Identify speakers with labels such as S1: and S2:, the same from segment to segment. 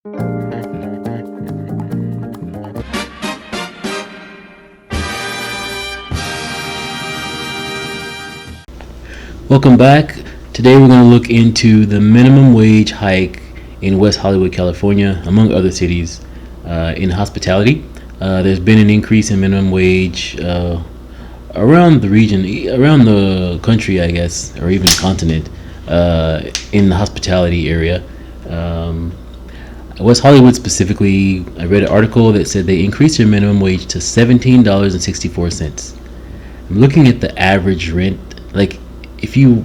S1: Welcome back. Today we're going to look into the minimum wage hike in West Hollywood, California, among other cities, in hospitality. There's been an increase in minimum wage around the region, around the country, I guess, or even the continent, in the hospitality area. West Hollywood specifically, I read an article that said they increased their minimum wage to $17.64. I'm looking at the average rent, like if you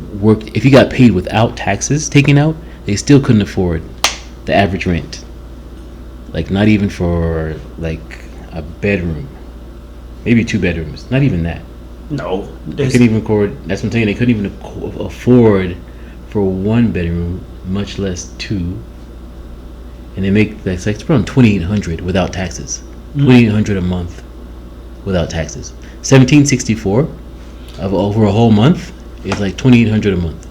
S1: got paid without taxes taken out, they still couldn't afford the average rent. Like not even for like a bedroom, maybe 2 bedrooms, not even that.
S2: No,
S1: They couldn't even afford. That's what I'm saying. They couldn't even afford for 1 bedroom, much less 2. And they make that's like around $2,800 without taxes. $2,800 a month without taxes. $1,764 of over a whole month is like $2,800 a month.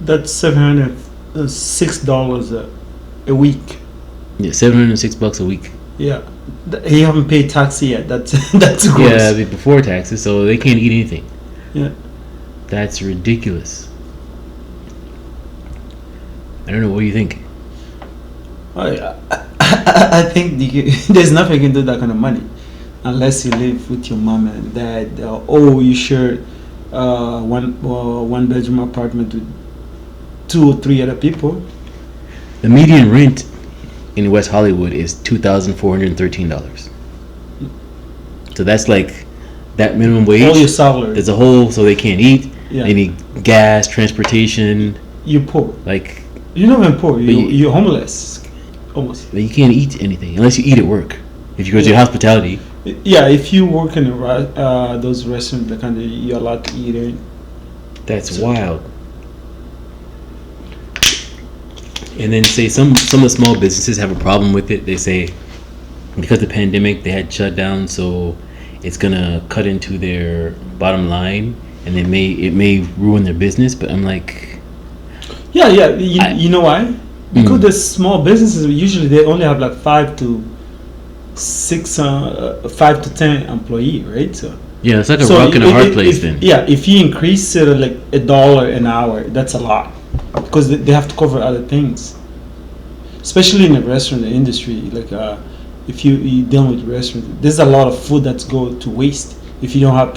S2: That's $706 a week.
S1: Yeah, $706 a week.
S2: Yeah, he haven't paid tax yet. That's gross.
S1: Yeah, before taxes, so they can't eat anything.
S2: Yeah,
S1: That's ridiculous. I don't know. What do you think?
S2: I think there's nothing you can do with that kind of money, unless you live with your mom and dad, or you share one bedroom apartment with 2 or 3 other people.
S1: The median rent in West Hollywood is $2,413. So that's like that minimum wage.
S2: All your salary.
S1: There's a whole, so they can't eat.
S2: Yeah.
S1: They need gas, transportation.
S2: You're poor.
S1: Like
S2: You're not even poor. You're homeless, almost.
S1: you can't eat anything unless you eat at work. If you go to hospitality.
S2: Yeah, if you work in those restaurants, you're allowed to eat it.
S1: That's wild. And then say some of the small businesses have a problem with it. They say because of the pandemic they had shut down, so it's gonna cut into their bottom line, and it may ruin their business. But I'm like,
S2: yeah. You know why? Because the small businesses usually they only have like 5 to 10 employee, right? So
S1: yeah, it's like a rock and a hard place then.
S2: Yeah, if you increase it like $1 an hour, that's a lot, because they have to cover other things, especially in the restaurant industry. Like if you deal with restaurants, there's a lot of food that's go to waste if you don't have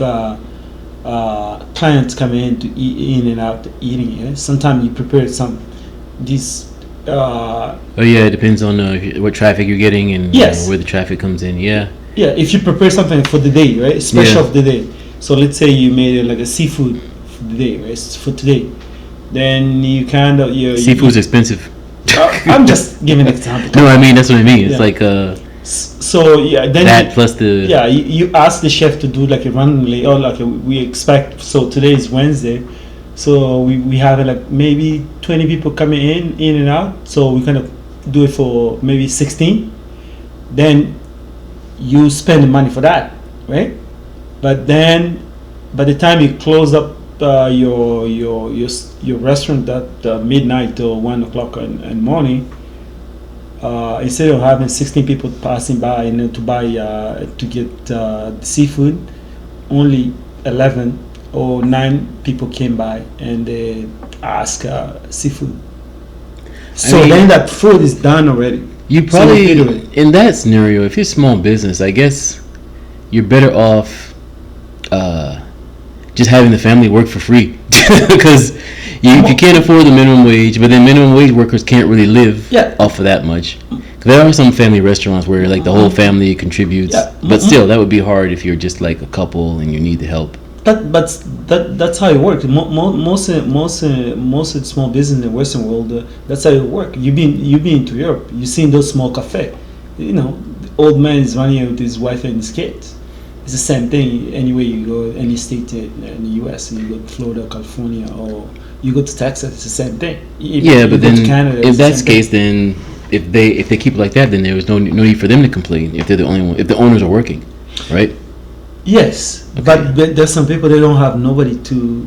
S2: clients coming in to eat in and out eating. Yeah? Sometimes you prepare these.
S1: Oh yeah, it depends on what traffic you're getting and
S2: yes.
S1: Where the traffic comes in. Yeah.
S2: Yeah, if you prepare something for the day, right? Special of the day. So let's say you made it like a seafood for the day, right? For today, then you kind of
S1: seafood's expensive.
S2: I'm just giving an example.
S1: No, I mean that's what I mean. It's like
S2: so yeah, then
S1: that plus the
S2: you ask the chef to do like a randomly. Oh, like we expect. So today is Wednesday. So we have like maybe 20 people coming in and out. So we kind of do it for maybe 16. Then you spend the money for that, right? But then by the time you close up your restaurant at midnight or 1 o'clock in morning, instead of having 16 people passing by and to buy to get the seafood, only 11 or 9 people came by and they asked seafood. So then that food is done already.
S1: You probably in that scenario, if you're small business, I guess you're better off just having the family work for free because you can't afford the minimum wage, but then minimum wage workers can't really live off of that much. There are some family restaurants where like the whole family contributes, but still that would be hard if you're just like a couple and you need the help.
S2: That's how it works. Most of the small business in the Western world, that's how it works. You've been to Europe. You've seen those small cafe. You know, the old man is running it with his wife and his kids. It's the same thing anywhere you go, any state in the U.S. You go to Florida, California, or you go to Texas. It's the same thing.
S1: But then Canada, if that's the case, then if they keep it like that, then there's no need for them to complain if they're the only one. If the owners are working, right?
S2: Yes, okay. But there's some people they don't have nobody to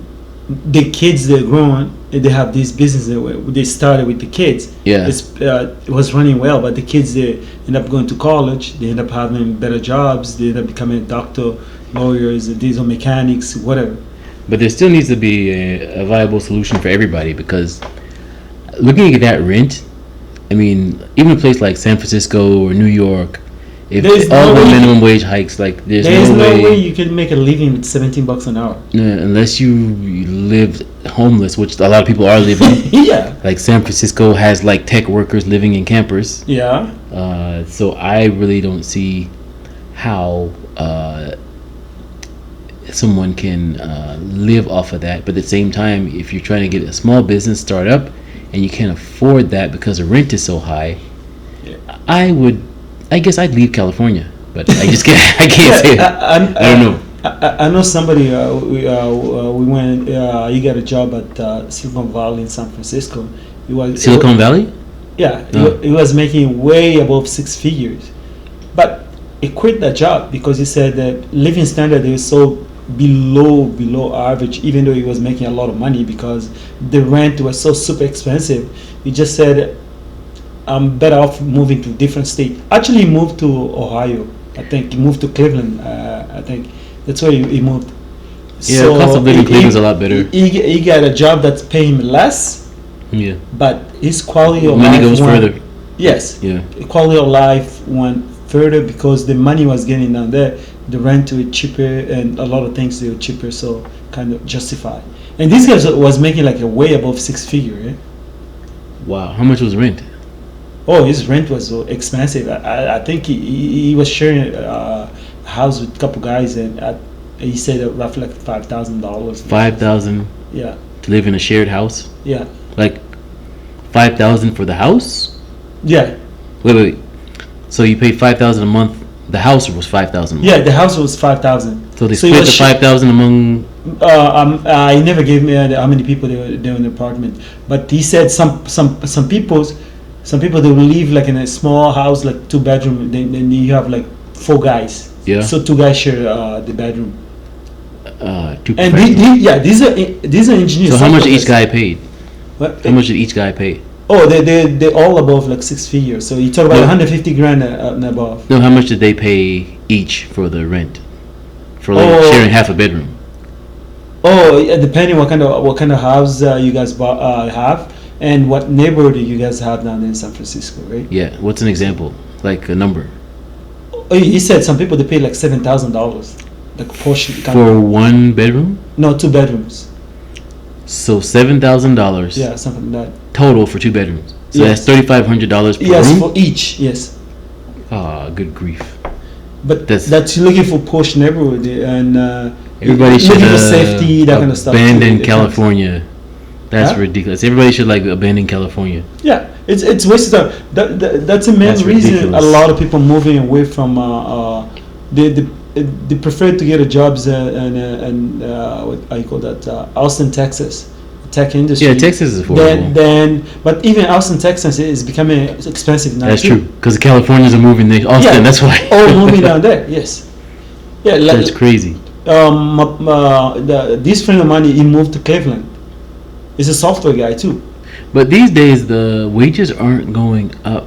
S2: the kids they're growing, they have this business they started with the kids.
S1: Yeah.
S2: It was running well, but the kids they end up going to college, they end up having better jobs, they end up becoming a doctor, lawyers, diesel mechanics, whatever.
S1: But there still needs to be a viable solution for everybody, because looking at that rent, I mean, even a place like San Francisco or New York, if all the minimum wage hikes, like there's no way
S2: you can make a living with $17 an hour.
S1: Unless you live homeless, which a lot of people are living.
S2: Yeah.
S1: Like San Francisco has like tech workers living in campers.
S2: Yeah.
S1: So I really don't see how someone can live off of that. But at the same time, if you're trying to get a small business start up and you can't afford that because the rent is so high, I guess I'd leave California, but I just can't. I can't say it. I don't know.
S2: I know somebody. We went. He got a job at Silicon Valley in San Francisco.
S1: Silicon Valley.
S2: Yeah, he was making way above six figures, but he quit that job because he said that living standard is so below average, even though he was making a lot of money, because the rent was so super expensive. He just said, I'm better off moving to a different state. Actually, he moved to Ohio. I think he moved to Cleveland. I think that's where he moved.
S1: Yeah, so the cost of living in Cleveland is a lot better.
S2: He got a job that's paying him less.
S1: Yeah.
S2: But his quality of
S1: money
S2: life
S1: goes further.
S2: Yes.
S1: Yeah.
S2: Quality of life went further because the money was getting down there. The rent was cheaper, and a lot of things they were cheaper, so kind of justified. And this guy was making like a way above six figure. Eh?
S1: Wow. How much was rent?
S2: Oh, his rent was so expensive. I think he was sharing a house with a couple guys, and he said roughly like $5,000.
S1: $5,000.
S2: Yeah.
S1: To live in a shared house.
S2: Yeah.
S1: Like $5,000 for the house.
S2: Yeah.
S1: Wait. So you paid $5,000 a month. The house was $5,000.
S2: Yeah, the house was $5,000.
S1: So they split the $5,000 among.
S2: He never gave me how many people there were in the apartment, but he said some people they will live like in a small house, like 2-bedroom. Then you have like 4 guys.
S1: Yeah.
S2: So 2 guys share the bedroom.
S1: And
S2: these are engineers.
S1: So how much each guy paid?
S2: What?
S1: How much did each guy pay?
S2: Oh, they all above like 6 figures. So you talk about 150 grand and above.
S1: No, how much did they pay each for the rent? For like sharing half a bedroom.
S2: Oh, yeah, depending what kind of house you guys have and what neighborhood you guys have down there in San Francisco, right?
S1: Yeah. What's an example? Like a number.
S2: Oh, he said some people they pay like $7,000, like portion.
S1: For 1 bedroom?
S2: No, 2 bedrooms.
S1: So $7,000.
S2: Yeah, something like that.
S1: Total for 2 bedrooms. So
S2: yes.
S1: that's $3,500 per room.
S2: Yes, for each. Yes.
S1: Ah, good grief.
S2: But that's looking for posh neighborhood and
S1: everybody should
S2: looking for safety, that kind of stuff.
S1: Abandon California. That's ridiculous. Everybody should like abandon California.
S2: Yeah, it's wasted time. That's the main reason ridiculous. A lot of people moving away from they prefer to get a jobs and what you call that Austin, Texas, tech industry.
S1: Yeah, Texas is affordable.
S2: But even Austin, Texas is becoming expensive now.
S1: That's true because the Californians are moving there. Austin, that's why.
S2: All moving down there. Yes. Yeah,
S1: that's crazy.
S2: This friend of mine, he moved to Cleveland. He's a software guy too.
S1: But these days the wages aren't going up.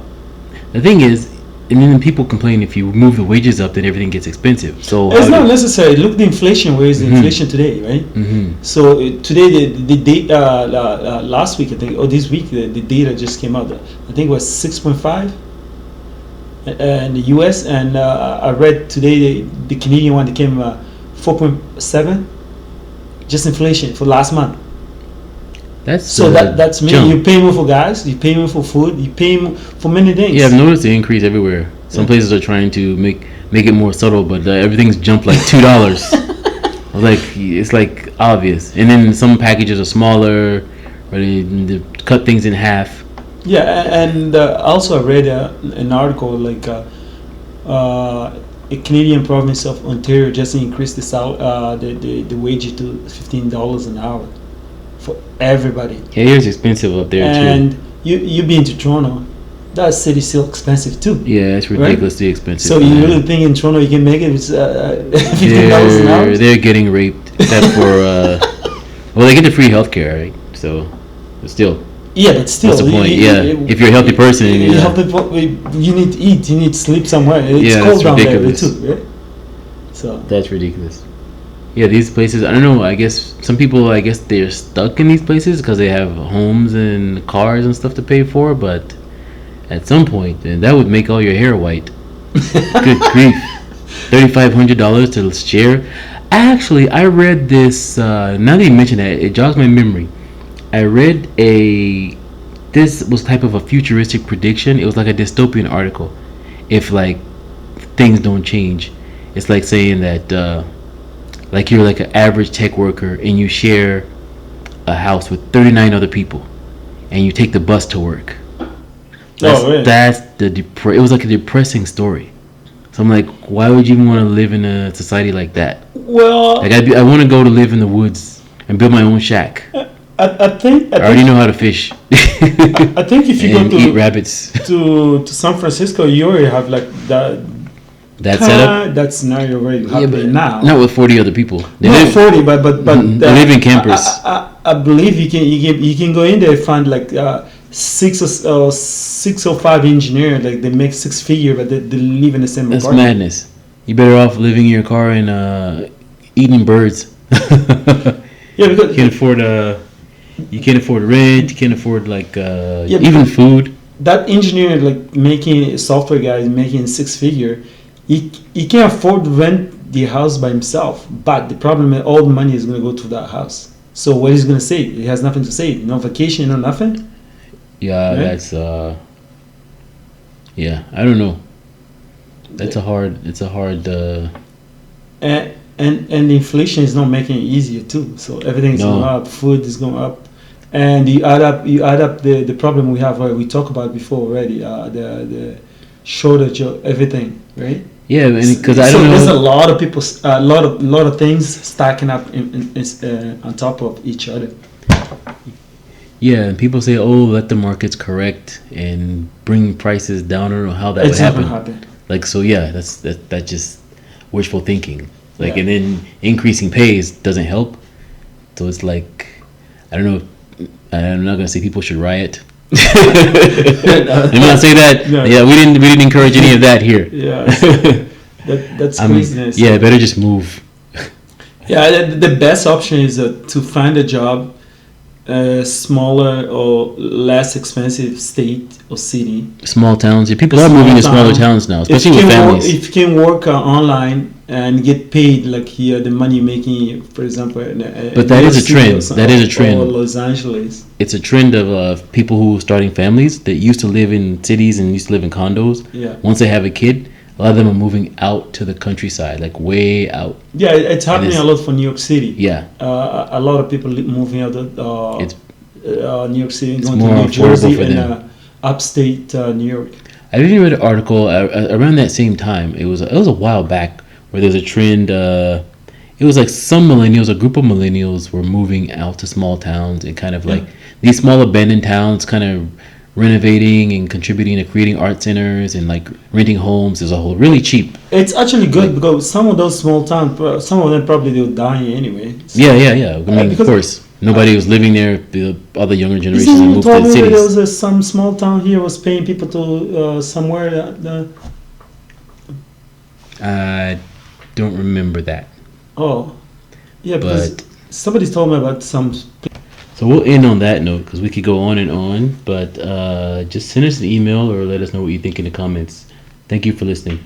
S1: The thing is, and then people complain if you move the wages up, then everything gets expensive. So
S2: it's not necessary. Look, the inflation. Where is the inflation today, right?
S1: Mm-hmm.
S2: So today the data last week I think, or this week the data just came out. I think it was 6.5 in the U.S. and I read today the Canadian one that came 4.7. Just inflation for last month. That's me.
S1: Jump.
S2: You pay more for gas, you pay more for food, you pay more for many things.
S1: Yeah, I've noticed the increase everywhere. Some places are trying to make it more subtle, but everything's jumped like $2. Like it's like obvious. And then some packages are smaller, or they cut things in half.
S2: Yeah, and also I read an article like a Canadian province of Ontario just increased the wage to $15 an hour. For everybody.
S1: Yeah, here's expensive up there too.
S2: And you being to Toronto, that city's still expensive too.
S1: Yeah, it's ridiculously expensive.
S2: So you really think in Toronto you can make it with $15 an hour?
S1: They're getting raped. Except for Well, they get the free healthcare, right? So, but still,
S2: Yeah, but still,
S1: what's the point? If you're a healthy person,
S2: you need to eat, you need to sleep somewhere. It's
S1: Yeah,
S2: cold
S1: that's
S2: down
S1: ridiculous.
S2: there too, right? So
S1: that's ridiculous. Yeah, these places. I don't know. I guess some people. I guess they're stuck in these places because they have homes and cars and stuff to pay for. But at some point, and that would make all your hair white. Good grief. $3,500 to share. Actually, I read this. Now that you mention that, it jogs my memory. I read a. This was type of a futuristic prediction. It was like a dystopian article. If like things don't change, it's like saying that like you're like an average tech worker and you share a house with 39 other people, and you take the bus to work.
S2: really?
S1: That's it was like a depressing story. So I'm like, why would you even want to live in a society like that?
S2: Well,
S1: Like I want to go to live in the woods and build my own shack. I already know how to fish.
S2: I think if you
S1: and
S2: go
S1: eat rabbits.
S2: to San Francisco, you already have like
S1: That setup.
S2: that scenario already happening now.
S1: Not with 40 other people. They
S2: Not
S1: live,
S2: 40, but
S1: they live in campers.
S2: I believe you can go in there and find like 6 or 5 engineers, like they make 6 figure, but they live in the same
S1: That's
S2: apartment.
S1: madness. You better off living in your car and eating birds.
S2: Yeah, because
S1: you can't afford you can't afford rent. You can't afford like
S2: Yeah,
S1: even food.
S2: that engineer, like making software guys making 6 figure, he can't afford to rent the house by himself. But the problem is all the money is going to go to that house. So what he's going to save? He has nothing to save. No vacation, no nothing.
S1: Yeah,
S2: Right?
S1: that's yeah. I don't know. It's a hard.
S2: And the inflation is not making it easier too. So everything is
S1: No.
S2: going up. Food is going up, and you add up the problem we have. We talked about before already. The shortage of everything, right?
S1: Yeah, because I
S2: So
S1: don't
S2: there's a
S1: know.
S2: lot of people, a lot of things stacking up on top of each other.
S1: Yeah, and people say, "Oh, let the markets correct and bring prices down." I don't know how that
S2: It's
S1: would
S2: not gonna
S1: happen.
S2: happen.
S1: Like, so yeah, that's just wishful thinking. Like,
S2: Yeah.
S1: and then increasing pays doesn't help. So it's like, I don't know. I'm not gonna say people should riot. I'm not say that.
S2: No.
S1: Yeah, we didn't encourage any of that here.
S2: Yeah, that's
S1: I mean,
S2: craziness.
S1: yeah, better just move.
S2: Yeah, the best option is to find a job, smaller or less expensive state or city.
S1: Small towns. Yeah, people are
S2: Small
S1: moving to smaller
S2: town.
S1: towns now,
S2: If
S1: especially
S2: you
S1: with
S2: can
S1: families.
S2: if you can work online and get paid like here, the money you're making, for example.
S1: But that
S2: New
S1: is a
S2: York City
S1: trend.
S2: or some-
S1: That is a
S2: Or
S1: trend.
S2: Los Angeles.
S1: It's a trend of people who are starting families that used to live in cities and used to live in condos.
S2: Yeah.
S1: Once they have a kid, a lot of them are moving out to the countryside, like way out.
S2: Yeah, it's happening
S1: is-
S2: a lot for New York City.
S1: Yeah,
S2: A lot of people moving out of
S1: It's-
S2: New York City,
S1: it's
S2: going to
S1: more
S2: New
S1: affordable
S2: Jersey
S1: for
S2: and
S1: them.
S2: upstate New York.
S1: I even read an article around that same time. It was a while back where there was a trend. It was like some millennials, a group of millennials, were moving out to small towns and kind of like these small abandoned towns, kind of renovating and contributing to creating art centers and like renting homes as a whole, really cheap.
S2: It's actually good because some of those small towns, some of them probably they'll die anyway. So,
S1: Yeah. I mean, of
S2: because-
S1: course, nobody was living there. The other younger generations
S2: Isn't
S1: had
S2: you
S1: moved to
S2: told
S1: the
S2: me that there
S1: cities.
S2: was some small town here was paying people to somewhere
S1: I don't remember that.
S2: oh yeah, because
S1: But
S2: somebody told me about some.
S1: so we'll end on that note because we could go on and on. But just send us an email or let us know what you think in the comments. Thank you for listening.